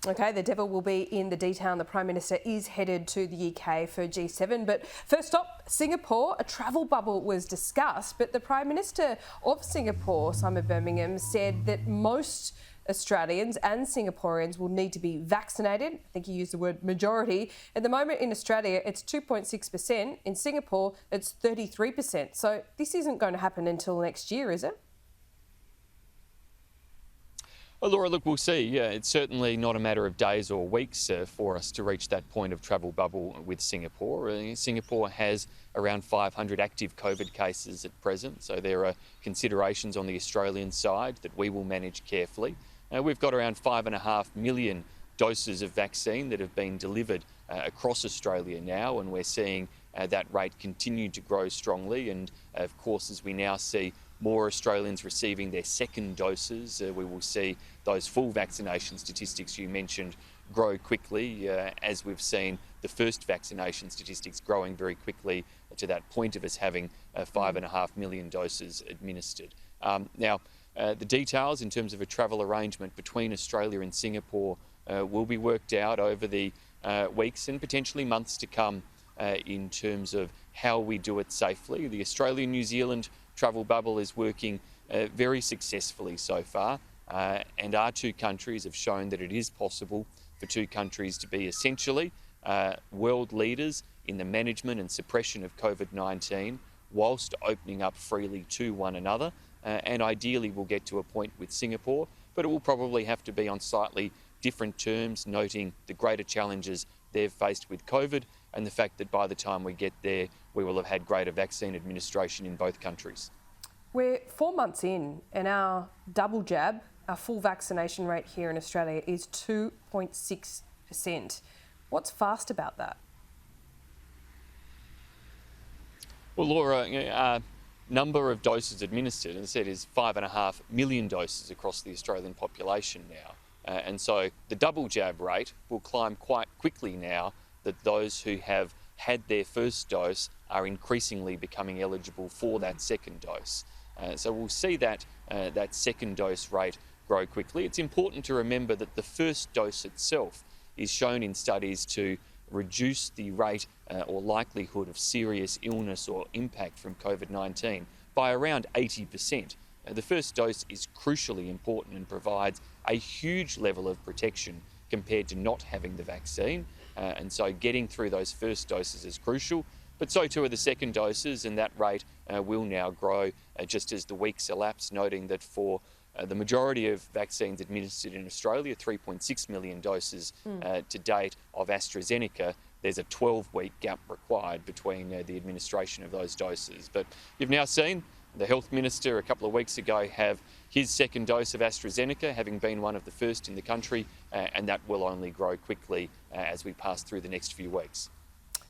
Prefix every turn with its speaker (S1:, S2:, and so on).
S1: OK, the devil will be in the detail and the Prime Minister is headed to the UK for G7. But first up, Singapore. A travel bubble was discussed, but the Prime Minister of Singapore, Simon Birmingham, said that most Australians and Singaporeans will need to be vaccinated. I think he used the word majority. At the moment in Australia, it's 2.6%. In Singapore, it's 33%. So this isn't going to happen until next year, is it?
S2: Well, Laura, look, we'll see. Yeah, it's certainly not a matter of days or weeks for us to reach that point of travel bubble with Singapore. Singapore has around 500 active COVID cases at present, so there are considerations on the Australian side that we will manage carefully. We've got around 5.5 million doses of vaccine that have been delivered across Australia now, and we're seeing that rate continue to grow strongly. And of course, as we now see more Australians receiving their second doses, we will see those full vaccination statistics you mentioned grow quickly, as we've seen the first vaccination statistics growing very quickly to that point of us having 5.5 million doses administered. Now, the details in terms of a travel arrangement between Australia and Singapore will be worked out over the weeks and potentially months to come in terms of how we do it safely. The Australia-New Zealand travel bubble is working very successfully so far, and our two countries have shown that it is possible for two countries to be essentially world leaders in the management and suppression of COVID-19 whilst opening up freely to one another. And ideally we'll get to a point with Singapore, but it will probably have to be on slightly different terms, noting the greater challenges they've faced with COVID and the fact that by the time we get there, we will have had greater vaccine administration in both countries.
S1: We're 4 months in and our double jab, our full vaccination rate here in Australia is 2.6%. What's fast about that?
S2: Well, Laura, our number of doses administered, as I said, is 5.5 million doses across the Australian population now. And so the double jab rate will climb quite quickly now that those who have had their first dose are increasingly becoming eligible for that second dose. So we'll see that second dose rate grow quickly. It's important to remember that the first dose itself is shown in studies to reduce the rate or likelihood of serious illness or impact from COVID-19 by around 80%. The first dose is crucially important and provides a huge level of protection compared to not having the vaccine. And so getting through those first doses is crucial, but so too are the second doses, and that rate will now grow just as the weeks elapse, noting that for the majority of vaccines administered in Australia, 3.6 million doses to date of AstraZeneca, there's a 12-week gap required between the administration of those doses. But you've now seen the Health Minister a couple of weeks ago have his second dose of AstraZeneca, having been one of the first in the country, and that will only grow quickly as we pass through the next few weeks.